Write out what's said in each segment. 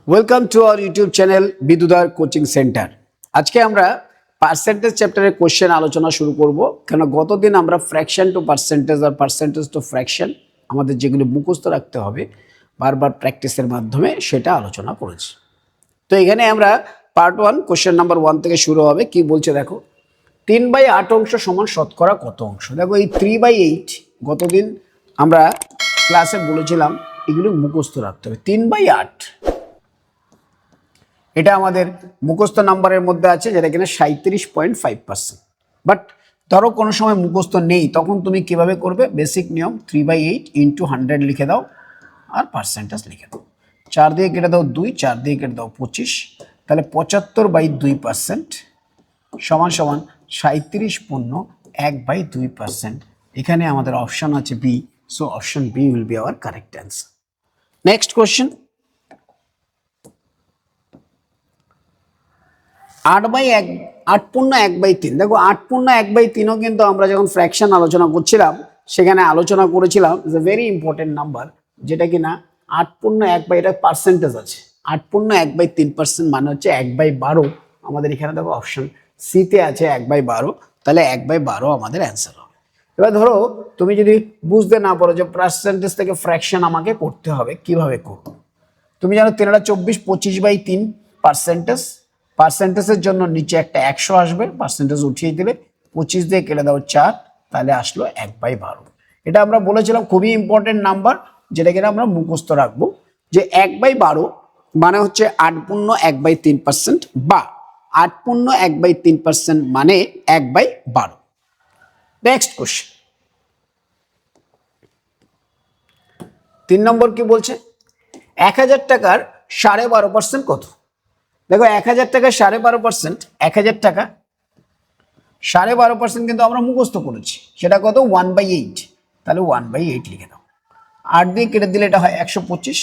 Welcome to our YouTube channel বিদুদার coaching centre. আজকে আমরা পার্সেন্টেজ চ্যাপ্টারের কোশ্চেন আলোচনা শুরু করব, কেন গতদিন আমরা ফ্র্যাকশন টু পার্সেন্টেজ আর পার্সেন্টেজ টু ফ্র্যাকশন আমাদের যেগুলো মুখস্থ রাখতে হবে বারবার প্র্যাকটিসের মাধ্যমে সেটা আলোচনা করেছি। তো এখানে আমরা পার্ট 1 কোশ্চেন নাম্বার 1 থেকে শুরু হবে। কি বলছে দেখো, 3/8 অংশ সমান শতকরা কত অংশ? দেখো এই 3/8 গতদিন আমরা ক্লাসে বলেছিলাম এগুলো মুখস্থ রাখতে হবে। 3/8 এটা আমাদের মুখস্থ নাম্বারের মধ্যে আছে, যেটা কিনা 37.5%। বাট ধরো কোনো সময় মুখস্থ নেই, তখন তুমি কিভাবে করবে? বেসিক নিয়ম 3/8 ইন্টু 100 লিখে দাও আর পার্সেন্টেজ লিখে দাও। 4 দিয়ে কেটে দাও 2, 4 দিয়ে কেটে দাও 25, তাহলে 75/2% সমান সমান 37.1/2%। এখানে আমাদের অপশন আছে B, so option B will be our correct answer. Next question, 8/1/3। দেখো 8/1/3ও কিন্তু আমরা যখন ফ্র্যাকশন আলোচনা করছিলাম সেখানে আলোচনা করেছিলাম যে ভেরি ইম্পর্টেন্ট নাম্বার, যেটা কিনা 8/1 এটা পার্সেন্টেজ আছে। 8/1/3% মানে হচ্ছে 1/12। আমাদের এখানে দেখো অপশন সিতে আছে 1/12, তাহলে 1/12 আমাদের অ্যান্সার হবে। এবার ধরো তুমি যদি বুঝতে না পারো যে পার্সেন্টেজ থেকে ফ্র্যাকশন আমাকে করতে হবে, কিভাবে করবো? তুমি জানো 3/24 25/3 পার্সেন্টেজ। পার্সেন্টেজের জন্য নিচে একটা 100 আসবে, পার্সেন্টেজ উঠিয়ে দিলে 25 দিয়ে কেটে দাও 4, তাহলে আসলো 1/12। এটা আমরা বলেছিলাম খুবই ইম্পর্টেন্ট নাম্বার, যেটা কিনা আমরা মুখস্থ রাখবো যে 1/12 মানে হচ্ছে 8/1/3% বা 8/1/3% মানে 1/12। নেক্সট কোশ্চেন, 3 নম্বর কি বলছে? 1000 টাকার 12.5% কত? দেখো 1000 টাকা 12.5%, 1000 টাকা 12.5% কিন্তু আমরা মুখস্থ করেছি, সেটা কত? 1/8, তাহলে 1/8 লিখে দাও। 8 দিয়ে কেটে দিলে এটা হয় 125,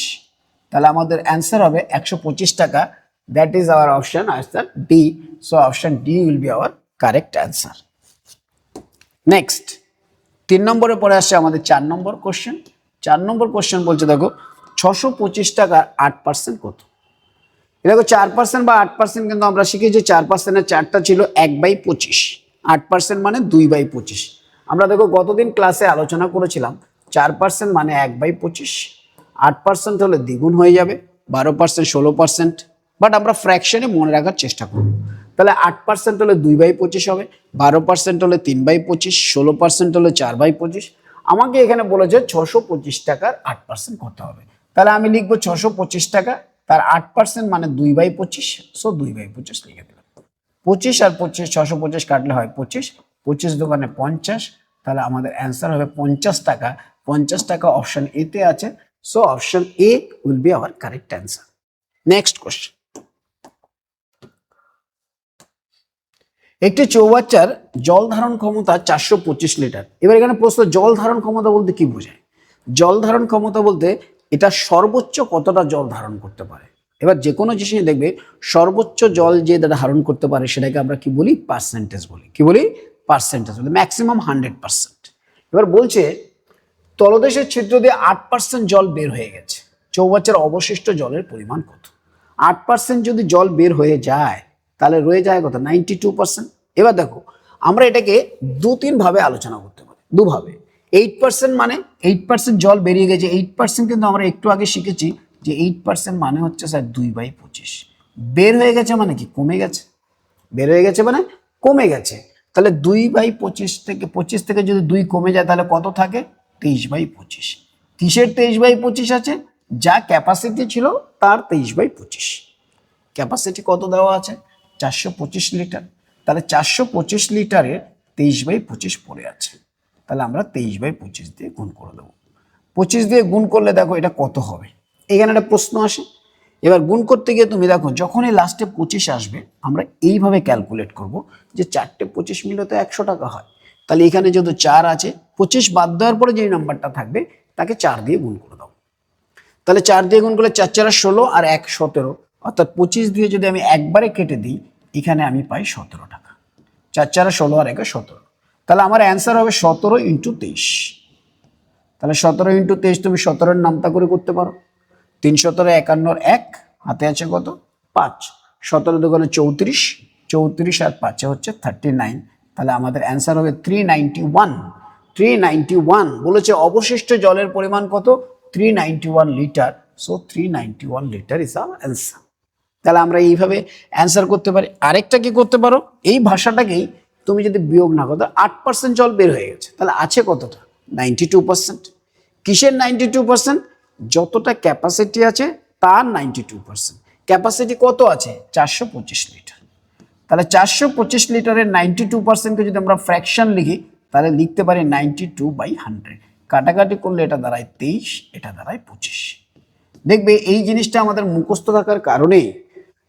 তাহলে আমাদের অ্যান্সার হবে 125 টাকা। That is our option answer D, so option D will be our correct answer. Next 3 নম্বরে পরে আসছে আমাদের 4 নম্বর কোশ্চেন। 4 নম্বর কোশ্চেন বলছে দেখো 625 টাকার 8% কত? দেখো 4% বা 8% কিন্তু আমরা শিখেছি 4%-এর 4টা ছিল 1/25, 8% মানে 2/25। আমরা দেখো গতদিন ক্লাসে আলোচনা করেছিলাম 4% মানে 1/25, 8% হলে দ্বিগুণ হয়ে যাবে, 12% 16%। বাট আমরা ফ্র্যাকশনে মনে রাখার চেষ্টা করব। তাহলে 8% হলে 2/25 হবে, 12% হলে 3/25, 16% হলে 4/25। আমাকে এখানে বলেছে 625 টাকার 8% কত হবে? তাহলে আমি লিখবো 625 টাকা, তার 8% মানে 2/25, সো 2/25 লিখে দিলাম। 25 আর 25 625 কাটলে হয় 25, 25 দোকানে 50, তাহলে আমাদের অ্যান্সার হবে 50 টাকা। 50 টাকা অপশন এ তে আছে, so option A will be our correct answer. Next question, একটি চৌবাচ্চার জল ধারণ ক্ষমতা 425 লিটার। এবার এখানে প্রশ্ন, জল ধারণ ক্ষমতা বলতে কি বোঝায়? জল ধারণ ক্ষমতা বলতে এটা সর্বোচ্চ কতটা জল ধারণ করতে পারে। এবার যে কোনো জিনিস দেখবে সর্বোচ্চ জল যে ধারণ করতে পারে সেটাকে আমরা কি বলি? পার্সেন্টেজ বলি। কি বলি? পার্সেন্টেজ বলি। ম্যাক্সিমাম 100%। এবার বলছে তলদেশের ছিদ্র দিয়ে 8% জল বের হয়ে গেছে, চৌবাচ্চার অবশিষ্ট জলের পরিমাণ কত? 8% যদি জল বের হয়ে যায় তাহলে রয়ে যায় কত? 92%। এবার দেখো আমরা এটাকে 2-3 ভাবে আলোচনা করতে পারি, দুভাবে। 8% মানে 8% জল বেরিয়ে গেছে, 8% কিন্তু আমরা একটু আগে শিখেছি যে 8% মানে হচ্ছে স্যার 2/25। বের হয়ে গেছে মানে কি? কমে গেছে। বের হয়ে গেছে মানে কমে গেছে, তাহলে 2/25 থেকে 25 থেকে যদি 2 কমে যায় তাহলে কত থাকে? 23/25। কিসের 23/25 আছে? যা ক্যাপাসিটি ছিল তার 23/25। ক্যাপাসিটি কত দেওয়া আছে? 425 লিটার। তাহলে 425 লিটারের 23/25 পড়ে আছে, তাহলে আমরা 23/25 দিয়ে গুণ করে দেবো। 25 দিয়ে গুণ করলে দেখো এটা কত হবে, এখানে একটা প্রশ্ন আসে। এবার গুণ করতে গিয়ে তুমি দেখো যখনই লাস্টে 25 আসবে আমরা এইভাবে ক্যালকুলেট করব যে 4টে 25 মিলে তো 100 টাকা হয়, তাহলে এখানে যেহেতু 4 আছে 25 বাদ দেওয়ার পরে যে নাম্বারটা থাকবে তাকে 4 দিয়ে গুণ করে দাও। তাহলে 4 দিয়ে গুণ করলে 4×4 16 আর 1 17, অর্থাৎ 25 দিয়ে যদি আমি একবারে কেটে দিই এখানে আমি পাই 17 টাকা। 4×4 16 আর 1 17, তাহলে আমার অ্যান্সার হবে 17 × 23। তাহলে 17 × 23 তুমি 17-এর নামতা করে করতে পারো। 3 × 17 = 51, হাতে আছে কত 5, 17 দুগুণে 34, 34 আর 5 হচ্ছে 39, তাহলে আমাদের অ্যান্সার হবে 391। 391 বলেছে অবশিষ্ট জলের পরিমাণ কত 391 litre, so 391 litre is our answer. তাহলে আমরা এইভাবে অ্যান্সার করতে পারি। আরেকটা কি করতে পারো, এই ভাষাটাকেই তুমি যদি বিয়োগ না করো 8% জল বের হয়ে গেছে, তাহলে আছে কতটা 92%। কিসের 92%? যতটা ক্যাপাসিটি আছে তার 92%। ক্যাপাসিটি কত আছে 425 লিটার, তাহলে 425 লিটারের 92%কে যদি আমরা ফ্র্যাকশন লিখি তাহলে লিখতে পারি 92/100। কাটাকাটি করলে এটা দাঁড়ায় 23, এটা দাঁড়ায় 25। দেখবে এই জিনিসটা আমাদের মুখস্থ থাকার কারণে,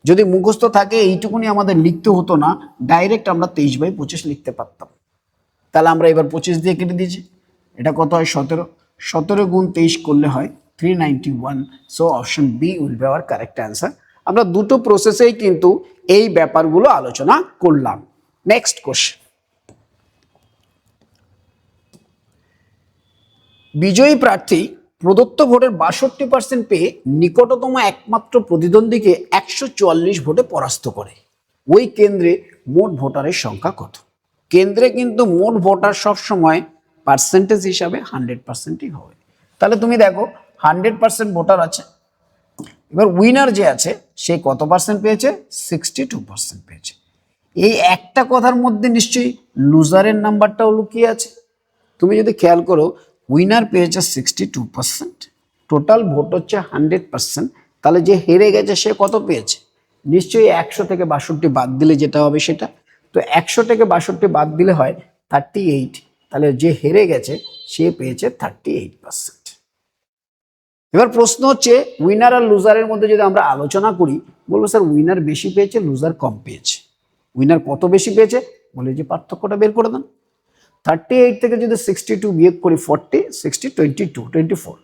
যদি মুখস্থ থাকে এইটুকুনি আমাদের লিখতে হতো না, ডাইরেক্ট আমরা 23/25 লিখতে পারতাম। তাহলে আমরা এবার 25 দিয়ে কেটে দিয়েছি, এটা কত হয় 17, 17 গুণ 23 করলে হয় 391। So option B will be our correct answer. আমরা দুটো প্রসেসেই কিন্তু এই ব্যাপারগুলো আলোচনা করলাম। নেক্সট কোশ্চেন, বিজয়ী প্রার্থী প্রদত্ত ভোটের 62% পেয়ে নিকটতম একমাত্র প্রতিদ্বন্দ্বীকে 144 ভোটে পরাস্ত করে, ওই কেন্দ্রে মোট ভোটারের সংখ্যা কত? কেন্দ্রে কিন্তু মোট ভোটার সব সময় পার্সেন্টেজ হিসাবে 100%ই হবে। তাহলে তুমি দেখো 100% ভোটার আছে, এবার উইনার যে আছে সে কত পার্সেন্ট পেয়েছে 62% পেয়েছে। এই একটা কথার মধ্যে নিশ্চয়ই লুজারের নাম্বারটাও লুকিয়ে আছে। তুমি যদি খেয়াল করো উইনার পেয়েছে 62%, টোটাল ভোট হচ্ছে 100%, তাহলে যে হেরে গেছে সে কত পেয়েছে? নিশ্চয়ই 100 থেকে 62 বাদ দিলে যেটা হবে সেটা, তো 100 থেকে 62 বাদ দিলে হয় 38, তাহলে যে হেরে গেছে সে পেয়েছে 38%। এবার প্রশ্ন হচ্ছে উইনার আর লুজারের মধ্যে যদি আমরা আলোচনা করি, বলবো স্যার উইনার বেশি পেয়েছে লুজার কম পেয়েছে। উইনার কত বেশি পেয়েছে বলে যে পার্থক্যটা বের করে দেন। 38 থেকে যদি 62 বিয়োগ করি 40, 60, 22, 24,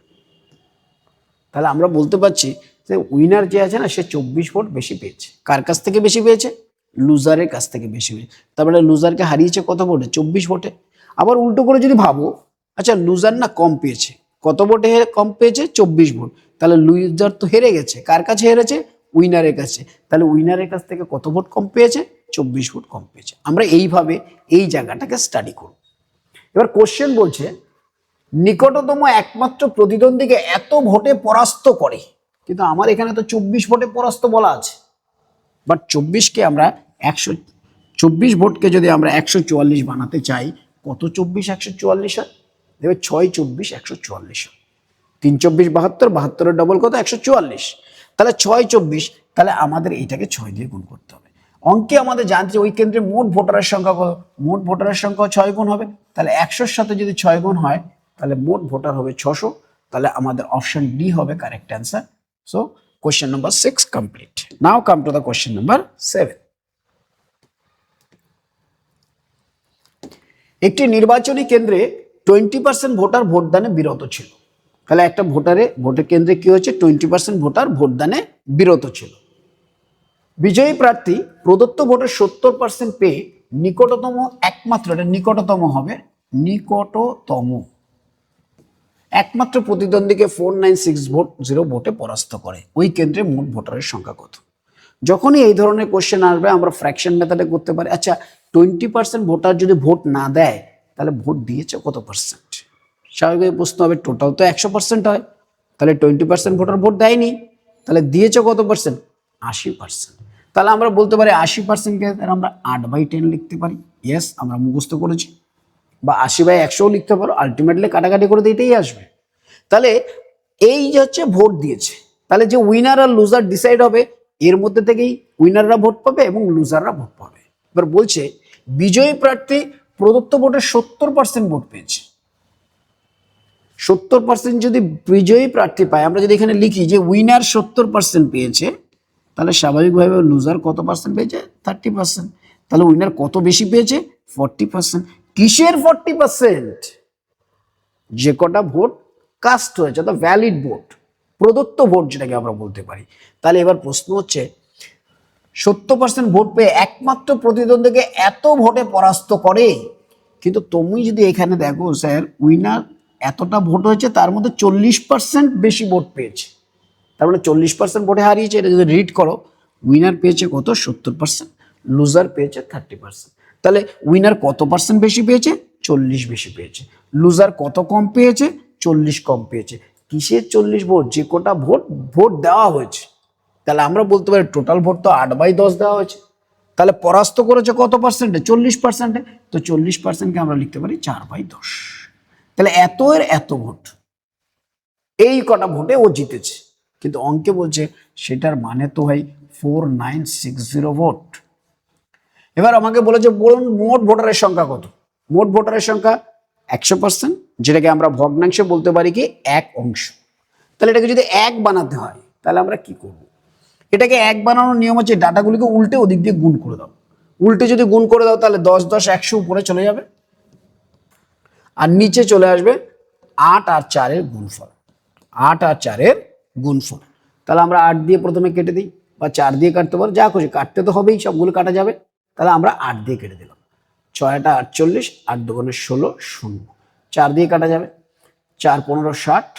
তাহলে আমরা বলতে পারছি যে উইনার যে আছে না সে 24 ভোট বেশি পেয়েছে। কার কাছ থেকে বেশি পেয়েছে? লুজারের কাছ থেকে বেশি পেয়েছে। তারপরে লুজারকে হারিয়েছে কত ভোটে? 24 ভোটে। আবার উল্টো করে যদি ভাবো, আচ্ছা লুজার না কম পেয়েছে, কত ভোটে কম পেয়েছে? 24 ভোট। তাহলে লুজার তো হেরে গেছে, কার কাছে হেরেছে? উইনারের কাছে। তাহলে উইনারের কাছ থেকে কত ভোট কম পেয়েছে? 24 ভোট কম পেয়েছে। আমরা এইভাবে এই জায়গাটাকে স্টাডি করব। এবার কোশ্চেন বলছে নিকটতম একমাত্র প্রতিদ্বন্দ্বীকে এত ভোটে পরাস্ত করে, কিন্তু আমার এখানে তো 24 ভোটে পরাস্ত বলা আছে, বাট 24কে আমরা 124 ভোটকে যদি আমরা 144 বানাতে চাই, কত 24 144 হয়? দেখবে 6 24 144 হয়। 3 24 72, 72-এর ডবল কত? 144। তাহলে 6 24, তাহলে আমাদের এইটাকে 6 দিয়ে গুণ করতে হবে। অঙ্কে আমাদের জানতে ওই কেন্দ্রে মোট ভোটারের সংখ্যা কত? মোট ভোটারের সংখ্যা 6 গুণ হবে, তাহলে 100-এর সাথে যদি 6 গুণ হয় তাহলে মোট ভোটার হবে 600। তাহলে আমাদের অপশন ডি হবে correct answer. So question number 6 complete. Now come to the question number 7। একটি নির্বাচনী কেন্দ্রে 20% ভোটার ভোটদানে বিরত ছিল। তাহলে একটা ভোটের কেন্দ্রে কি হচ্ছে? 20% ভোটার ভোটদানে বিরত ছিল। বিজয়ী প্রার্থী প্রদত্ত ভোটের 70% পেয়ে নিকটতম একমাত্র, এটা নিকটতম হবে, নিকটতম একমাত্র প্রতিদ্বন্দ্বীকে 496 ভোটে পরাস্ত করে, ওই কেন্দ্রে মোট ভোটারের সংখ্যা কত? যখনই এই ধরনের কোশ্চেন আসবে আমরা ফ্র্যাকশন মেথডে করতে পারি। আচ্ছা 20% ভোটার যদি ভোট না দেয় তাহলে ভোট দিয়েছে কত পার্সেন্ট? স্বাভাবিক প্রশ্ন হবে, টোটাল তো 100% হয়, তাহলে 20% ভোটার ভোট দেয়নি, তাহলে দিয়েছে কত পার্সেন্ট? 80%। তাহলে আমরা বলতে পারি 80%কে আমরা 8/10 লিখতে পারি। ইয়েস, আমরা মুখস্থ করেছি। বা 80/100 লিখতে পারো, আলটিমেটলি কাটাকাটি করে এটাই আসবে। তাহলে এই যে হচ্ছে ভোট দিয়েছে, তাহলে যে উইনার আর লুজার ডিসাইড হবে, এর মধ্যে থেকেই উইনাররা ভোট পাবে এবং লুজাররা ভোট পাবে। এবার বলছে বিজয়ী প্রার্থী প্রদত্ত ভোটের 70% ভোট পেয়েছে। 70% যদি বিজয়ী প্রার্থী পায়, আমরা যদি এখানে লিখি যে উইনার 70% পেয়েছে, তাহলে স্বাভাবিকভাবে লুজার কত পার্সেন্ট পেয়েছে? 30%। তাহলে উইনার কত বেশি পেয়েছে? 40%। কিসের 40%? যে কটা ভোট কাস্ট হয়েছে, অর্থাৎ ভ্যালিড ভোট, প্রদত্ত ভোট যেটাকে আমরা বলতে পারি। তাহলে এবার প্রশ্ন হচ্ছে 70% ভোট পেয়ে একমাত্র প্রতিদ্বন্দ্বীকে এত ভোটে পরাস্ত করে, কিন্তু তুমি যদি এখানে দেখো স্যার উইনার এতটা ভোট হয়েছে, তার মধ্যে 40% বেশি ভোট পেয়েছে, তার মানে 40% ভোটে হারিয়েছে। এটা যদি রিড করো, উইনার পেয়েছে কত? 70%, লুজার পেয়েছে 30%। তাহলে উইনার কত পার্সেন্ট বেশি পেয়েছে? 40 বেশি পেয়েছে। লুজার কত কম পেয়েছে? 40 কম পেয়েছে। কিসের 40 ভোট? যে কোটা ভোট দেওয়া হয়েছে। তাহলে আমরা বলতে পারি টোটাল ভোট তো 8/10 দেওয়া হয়েছে। তাহলে পরাস্ত করেছে কত পার্সেন্টে? 40%। তো 40%কে আমরা লিখতে পারি 4/10। তাহলে এত এর এত ভোট, এই কটা ভোটে ও জিতেছে। কিন্তু অঙ্কে বলছে সেটার মানে তো ভাই 4960 ভোট। এবার আমাকে বলেছে বলুন মোট ভোটারের সংখ্যা কত? মোট ভোটারের সংখ্যা 100%, যেটাকে আমরা ভগ্নাংশে বলতে পারি কি 1 অংশ। তাহলে এটাকে যদি 1 বানাতে হয় তাহলে আমরা কি করব? এটাকে 1 বানানোর নিয়ম হচ্ছে ডাটাগুলিকে উল্টে ওদিক দিয়ে গুণ করে দাও। উল্টে যদি গুণ করে দাও তাহলে 10 10 100 উপরে চলে যাবে, আর নিচে চলে আসবে 8 আর 4 এর গুণফল। 8 আর 4 এর গুণফল। তাহলে আমরা 8 দিয়ে প্রথমে কেটে দিই, বা 4 দিয়ে কাটতে পারো, যা খুশি, কাটতে তো হবেই, সবগুলো কাটা যাবে। তাহলে আমরা 8 দিয়ে কেটে দিলাম। 6 টা 48, 8 দুগুণে 16, 0। 4 দিয়ে কাটা যাবে, 4 15 60,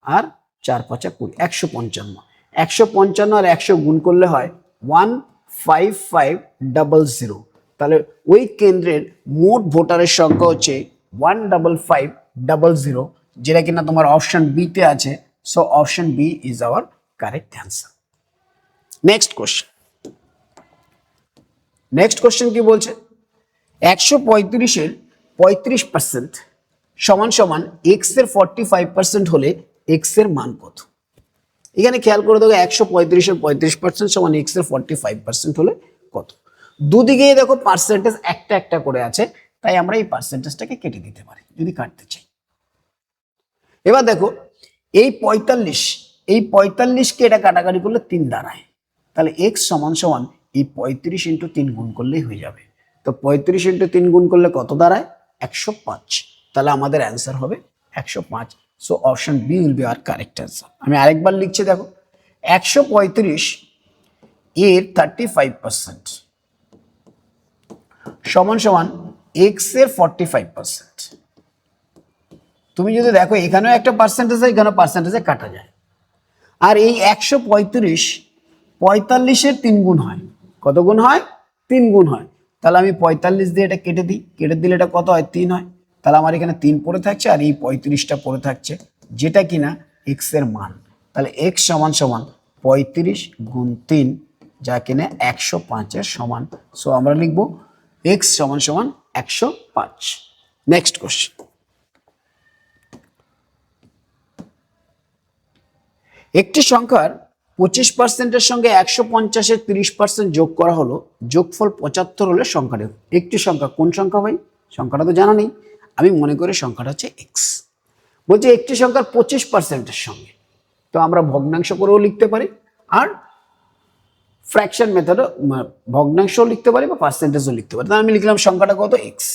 আর 4 5 20, 155। 155 আর 100 গুণ করলে হয় 15500। তাহলে ওই কেন্দ্রের মোট ভোটারের সংখ্যা হচ্ছে 15500, যেটা কিনা তোমার অপশন বি তে আছে। So option B is our correct answer. Next question. Next question কি বলছে? 135-এর 35% সমান সমান এক্স এর 45% হলে এক্স এর মান কত? এখানে খেয়াল করে দেখো 135-এর 35% সমান এক্স এর 45% হলে কত? দুদিকেই দেখো পার্সেন্টেজ একটা একটা করে আছে, তাই আমরা এই পার্সেন্টেজটাকে কেটে দিতে পারি যদি কাটতে চাই। এবার দেখো এই 45কে এটা কাটাকাটি করলে 3 দাঁড়ায়। তাহলে এক্স সমান সমান এই 35 ইন্টু 3 গুণ করলেই হয়ে যাবে। তো 35 ইন্টু 3 গুণ করলে কত দাঁড়ায়? 105। তাহলে আমাদের অ্যান্সার হবে 105। So option B will be our correct answer. আমি আরেকবার লিখছি দেখো, 135 এর 35% সমান সমান এক্স এর 45%। তুমি যদি দেখো এখানেও একটা পার্সেন্টেজ, এখানেও পার্সেন্টেজে কাটা যায়। আর এই 135 45-এর 3 গুণ হয়। কত গুণ হয়? 3 গুণ হয়। তাহলে আমি 45 দিয়ে এটা কেটে দিই, কেটে দিলে এটা কত হয়? 3 হয়। তাহলে আমার এখানে 3 পড়ে থাকছে, আর এই 35টা পড়ে থাকছে, যেটা কিনা এক্স এর মান। তাহলে এক্স সমান সমান 35 গুণ 3, যা কিনা 105-এর সমান। সো আমরা লিখব এক্স সমান সমান 105। Next question. একটি সংখ্যার 25%-এর সঙ্গে 150-এর 30% যোগ করা হলো, যোগফল 75 হলে সংখ্যাটা। একটি সংখ্যা কোন সংখ্যা ভাই? সংখ্যাটা তো জানা নেই। আমি মনে করি সংখ্যাটা হচ্ছে এক্স। বলছে একটি সংখ্যার 25%-এর সঙ্গে, তো আমরা ভগ্নাংশ করেও লিখতে পারি, আর ফ্র্যাকশন মেথডও ভগ্নাংশও লিখতে পারি, বা পার্সেন্টেজও লিখতে পারি। তাহলে আমি লিখলাম সংখ্যাটা কত? এক্স।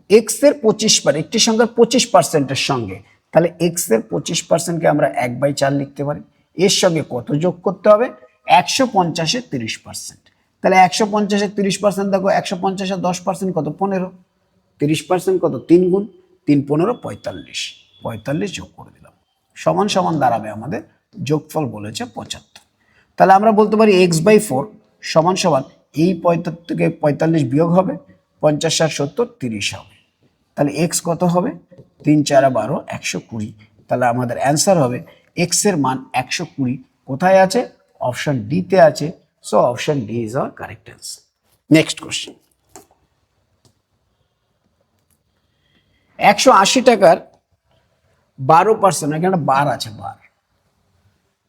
এক্স এর 25, একটি সংখ্যার 25%-এর সঙ্গে, তাহলে এক্স এর 25%-কে আমরা 1/4 লিখতে পারি। এর সঙ্গে কত যোগ করতে হবে? 150-এর 30%। তাহলে 150-এর 30% দেখো, 150-এর 10% কত? 15। 30% কত? 3 গুণ 3 15 45। 45 যোগ করে দিলাম, সমান সমান দাঁড়াবে আমাদের যোগফল বলেছে 75। তাহলে আমরা বলতে পারি x/4 সমান সমান এই 75 থেকে 45 বিয়োগ হবে, 50 60 70 30 হবে। তাহলে এক্স কত হবে? 3 4 12 120। তাহলে আমাদের অ্যান্সার হবে এক্স এর মান 120। কোথায় আছে? অপশন ডি তে আছে। So option D is our correct answer. Next question. 180 টাকার 12%, এখানে বার আছে,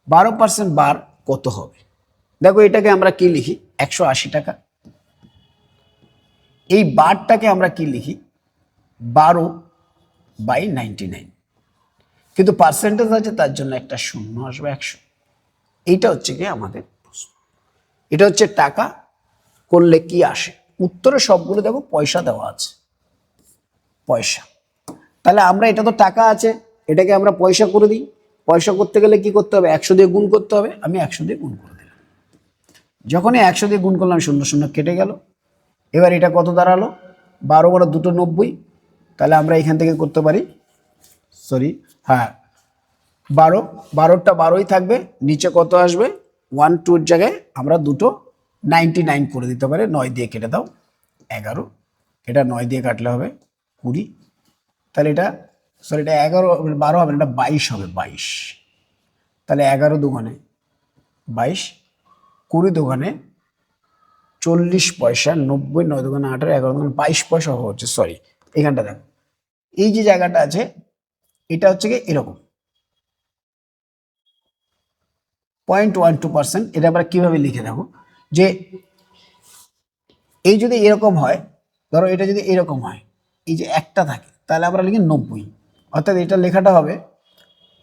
12% বার কত হবে? দেখো এটাকে আমরা কি লিখি? 180 টাকা, এই বারটাকে আমরা কি লিখি? 12/99। কিন্তু পার্সেন্টেজ আছে, তার জন্য একটা শূন্য আসবে 100। এইটা হচ্ছে কি আমাদের প্রশ্ন। এটা হচ্ছে টাকা করলে কি আসে। উত্তরে সবগুলো দেখো পয়সা দেওয়া আছে, পয়সা। তাহলে আমরা, এটা তো টাকা আছে, এটাকে আমরা পয়সা করে দিই। পয়সা করতে গেলে কি করতে হবে? 100 দিয়ে গুণ করতে হবে। আমি 100 দিয়ে গুণ করে দিলাম। যখনই 100 দিয়ে গুণ করলাম, শূন্য শূন্য কেটে গেল। এবার এটা কত দাঁড়ালো? 12 12 2 90। তাহলে আমরা এখান থেকে করতে পারি, সরি, হ্যাঁ, 12, 12টা 12ই থাকবে, নিচে কত আসবে 1 2 এর জায়গায় আমরা দুটো 99 করে দিতে পারে, 9 দিয়ে কেটে দাও 11, এটা 9 দিয়ে কাটলে হবে 20, তাহলে এটা সরি এটা 11 12 হবে না, এটা 22 হবে 22, তাহলে 11 দুগুণে 22, 20 দুগুণে 40 পয়সা, 90 9 দুগুণে 18, 11 দুগুণে 22 পয়সা হচ্ছে, সরি এখানটা দেখো এই যে জায়গাটা আছে এটা হচ্ছে কি এরকম 0.12%। এটা আমরা কিভাবে লিখে দেবো যে এই যদি এরকম হয়, ধরো এটা যদি এরকম হয়, এই যে একটা থাকে, তাহলে আমরা লিখি 90, অর্থাৎ এটা লেখাটা হবে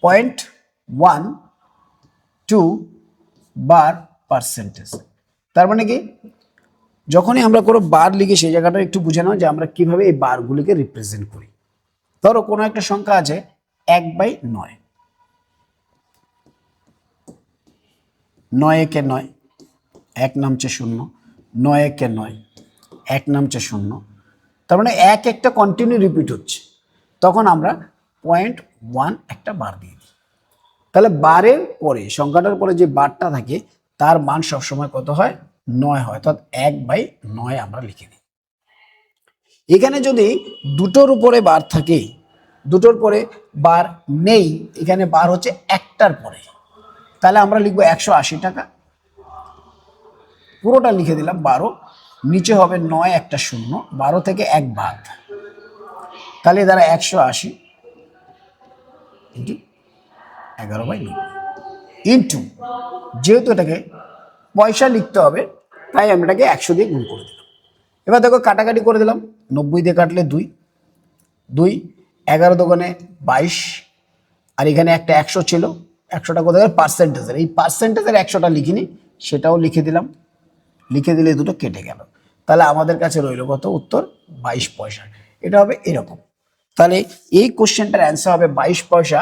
0.12 বার পার্সেন্টেজ। তার মানে কি যখনই আমরা কোনো বার লিখি সেই জায়গাটা একটু বুঝে নাও যে আমরা কিভাবে এই বারগুলিকে রিপ্রেজেন্ট করি। ধরো কোনো একটা সংখ্যা আছে 1/9, 9 একে 9, 1 নামছে 0, 9 একে 9, 1 নামছে 0, তার মানে এক একটা কন্টিনিউ রিপিট হচ্ছে, তখন আমরা 0.1 একটা বার দিয়ে দিই। তাহলে বারের পরে সংখ্যাটার পরে যে বারটা থাকে তার মান সবসময় কত হয় 9 হয়, অর্থাৎ 1/9 আমরা লিখে দিই। এখানে যদি দুটোর উপরে বার থাকে, দুটোর পরে বার নেই, এখানে বার হচ্ছে একটার পরে, তাহলে আমরা লিখবো 180 টাকা, পুরোটা লিখে দিলাম 12, নিচে হবে 9 একটা 0, 12 থেকে 1 বাদ, তাহলে দ্বারা 180 ইন্টু 11/9 ইন্টু, যেহেতু এটাকে পয়সা লিখতে হবে তাই আমি এটাকে 100 দিয়ে গুণ করে দিলাম। এবার দেখো কাটাকাটি করে দিলাম, 90 দিয়ে কাটলে 2, 2 11 দোকানে 22, আর এখানে একটা 100 ছিল, 100টা কোথায় পার্সেন্টেজের, এই পার্সেন্টেজের 100টা লিখিনি, সেটাও লিখে দিলাম, লিখে দিলে দুটো কেটে গেল, তাহলে আমাদের কাছে রইল কত উত্তর 22 পয়সা। এটা হবে এরকম, তাহলে এই কোশ্চেনটার অ্যান্সার হবে 22 পয়সা,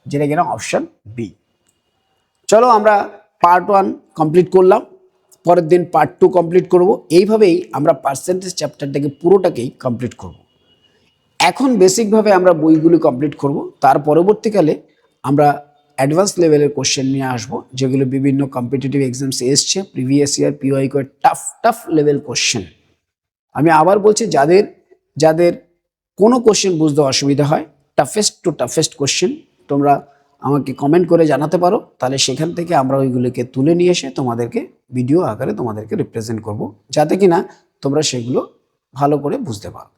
যেটা কিনা অপশন বি। চলো আমরা পার্ট 1 কমপ্লিট করলাম, পরের দিন পার্ট 2 কমপ্লিট করব, এইভাবেই আমরা পার্সেন্টেজ চ্যাপ্টারটাকে পুরোটাকেই কমপ্লিট করব। এখন বেসিকভাবে আমরা বইগুলি কমপ্লিট করব, তার পরবর্তীকালে আমরা অ্যাডভান্স লেভেলের কোশ্চেন নিয়ে আসবো, যেগুলো বিভিন্ন কম্পিটিটিভ এক্সামসে এসছে, প্রিভিয়াস ইয়ার পিওয়াই করে টাফ লেভেল কোশ্চেন। আমি আবার বলছি, যাদের যাদের কোনো কোশ্চেন বুঝতে অসুবিধা হয়, টাফেস্ট টু টাফেস্ট কোশ্চেন তোমরা আমাকে কমেন্ট করে জানাতে পারো, তাহলে সেখান থেকে আমরা ওইগুলোকে তুলে নিয়ে এসে তোমাদেরকে ভিডিও আকারে তোমাদেরকে রিপ্রেজেন্ট করব, যাতে কিনা তোমরা সেগুলো ভালো করে বুঝতে পারো।